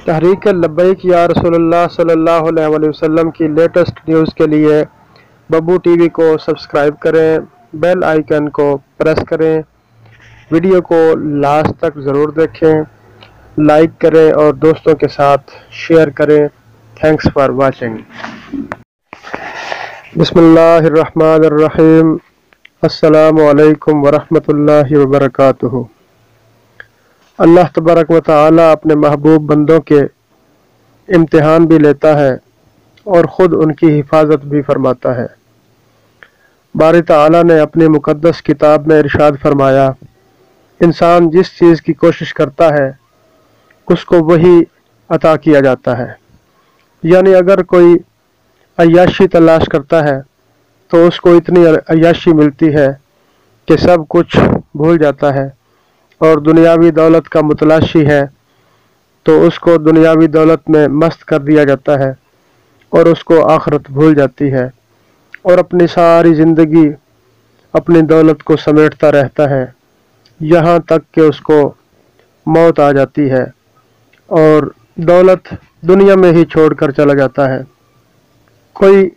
تحریک لبیک یا رسول اللہ صلی اللہ علیہ وسلم کی لیٹسٹ نیوز کے لیے ببو ٹی وی کو سبسکرائب کریں، بیل آئیکن کو پریس کریں، ویڈیو کو لاسٹ تک ضرور دیکھیں، لائک کریں اور دوستوں کے ساتھ شیئر کریں۔ Thanks for watching. بسم اللہ الرحمن الرحیم۔ السلام علیکم ورحمۃ اللہ وبرکاتہ۔ اللہ تبارک و تعالی اپنے محبوب بندوں کے امتحان بھی لیتا ہے اور خود ان کی حفاظت بھی فرماتا ہے۔ باری تعالی نے اپنی مقدس کتاب میں ارشاد فرمایا، انسان جس چیز کی کوشش کرتا ہے اس کو وہی عطا کیا جاتا ہے۔ یعنی اگر کوئی عیاشی تلاش کرتا ہے تو اس کو اتنی عیاشی ملتی ہے کہ سب کچھ بھول جاتا ہے، اور دنیاوی دولت کا متلاشی ہے تو اس کو دنیاوی دولت میں مست کر دیا جاتا ہے اور اس کو آخرت بھول جاتی ہے، اور اپنی ساری زندگی اپنی دولت کو سمیٹتا رہتا ہے یہاں تک کہ اس کو موت آ جاتی ہے اور دولت دنیا میں ہی چھوڑ کر چلا جاتا ہے۔ کوئی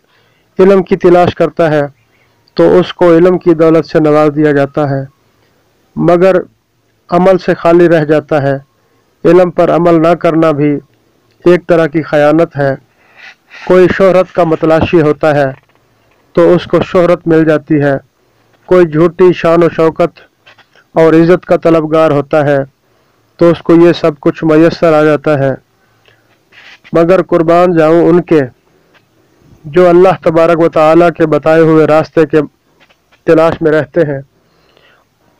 علم کی تلاش کرتا ہے تو اس کو علم کی دولت سے نواز دیا جاتا ہے، مگر عمل سے خالی رہ جاتا ہے۔ علم پر عمل نہ کرنا بھی ایک طرح کی خیانت ہے۔ کوئی شہرت کا متلاشی ہوتا ہے تو اس کو شہرت مل جاتی ہے، کوئی جھوٹی شان و شوکت اور عزت کا طلبگار ہوتا ہے تو اس کو یہ سب کچھ میسر آ جاتا ہے، مگر قربان جاؤں ان کے جو اللہ تبارک و تعالیٰ کے بتائے ہوئے راستے کے تلاش میں رہتے ہیں،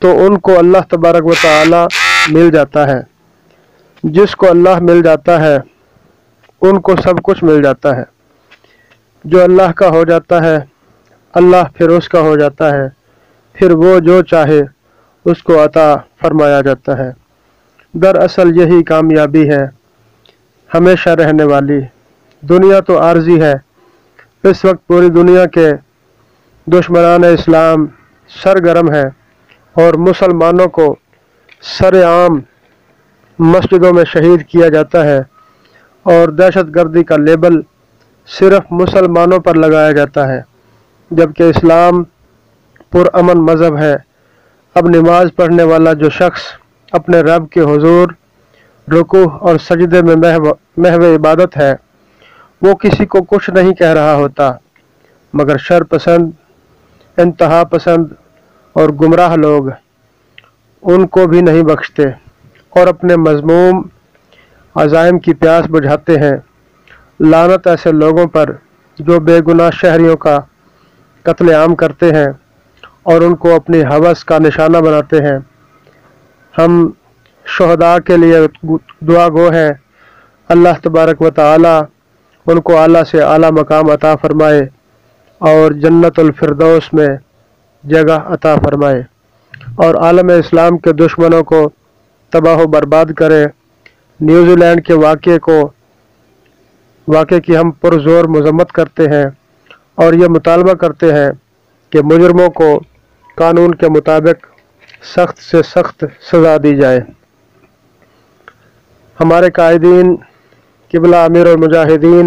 تو ان کو اللہ تبارک و تعالیٰ مل جاتا ہے۔ جس کو اللہ مل جاتا ہے ان کو سب کچھ مل جاتا ہے۔ جو اللہ کا ہو جاتا ہے اللہ پھر اس کا ہو جاتا ہے، پھر وہ جو چاہے اس کو عطا فرمایا جاتا ہے۔ دراصل یہی کامیابی ہے ہمیشہ رہنے والی۔ دنیا تو عارضی ہے۔ اس وقت پوری دنیا کے دشمنان اسلام سرگرم ہے اور مسلمانوں کو سر عام مسجدوں میں شہید کیا جاتا ہے، اور دہشت گردی کا لیبل صرف مسلمانوں پر لگایا جاتا ہے، جبکہ اسلام پرامن مذہب ہے۔ اب نماز پڑھنے والا جو شخص اپنے رب کے حضور رکوع اور سجدے میں محو عبادت ہے، وہ کسی کو کچھ نہیں کہہ رہا ہوتا، مگر شر پسند، انتہا پسند اور گمراہ لوگ ان کو بھی نہیں بخشتے اور اپنے مذموم عزائم کی پیاس بجھاتے ہیں۔ لعنت ایسے لوگوں پر جو بے گناہ شہریوں کا قتل عام کرتے ہیں اور ان کو اپنی ہوس کا نشانہ بناتے ہیں۔ ہم شہداء کے لیے دعا گو ہیں، اللہ تبارک و تعالی ان کو اعلیٰ سے اعلیٰ مقام عطا فرمائے اور جنت الفردوس میں جگہ عطا فرمائے، اور عالم اسلام کے دشمنوں کو تباہ و برباد کرے۔ نیوزی لینڈ کے واقعے کی ہم پرزور مذمت کرتے ہیں اور یہ مطالبہ کرتے ہیں کہ مجرموں کو قانون کے مطابق سخت سے سخت سزا دی جائے۔ ہمارے قائدین قبلہ امیر المجاہدین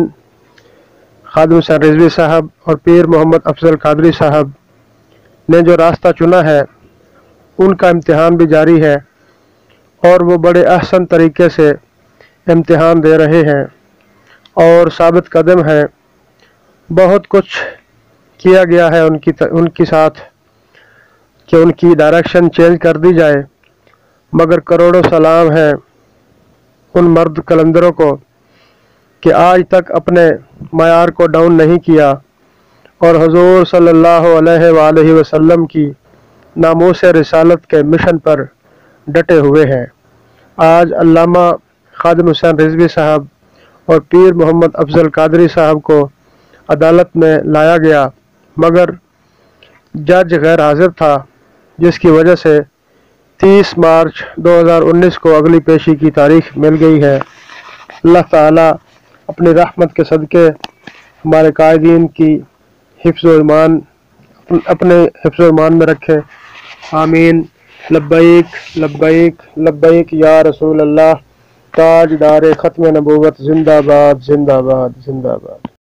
خادم حسین رضوی صاحب اور پیر محمد افضل قادری صاحب نے جو راستہ چنا ہے ان کا امتحان بھی جاری ہے، اور وہ بڑے احسن طریقے سے امتحان دے رہے ہیں اور ثابت قدم ہیں۔ بہت کچھ کیا گیا ہے ان کی ساتھ کہ ان کی ڈائریکشن چینج کر دی جائے، مگر کروڑوں سلام ہیں ان مرد قلندروں کو کہ آج تک اپنے معیار کو ڈاؤن نہیں کیا اور حضور صلی اللہ علیہ وآلہ وسلم کی ناموس رسالت کے مشن پر ڈٹے ہوئے ہیں۔ آج علامہ خادم حسین رضوی صاحب اور پیر محمد افضل قادری صاحب کو عدالت میں لایا گیا، مگر جج غیر حاضر تھا، جس کی وجہ سے 30 مارچ 2019 کو اگلی پیشی کی تاریخ مل گئی ہے۔ اللہ تعالیٰ اپنی رحمت کے صدقے ہمارے قائدین کی حفظ و ایمان اپنے حفظ و ایمان میں رکھے۔ آمین۔ لبیک لبیک لبیک یا رسول اللہ، تاجدار ختم نبوت زندہ باد زندہ باد زندہ باد۔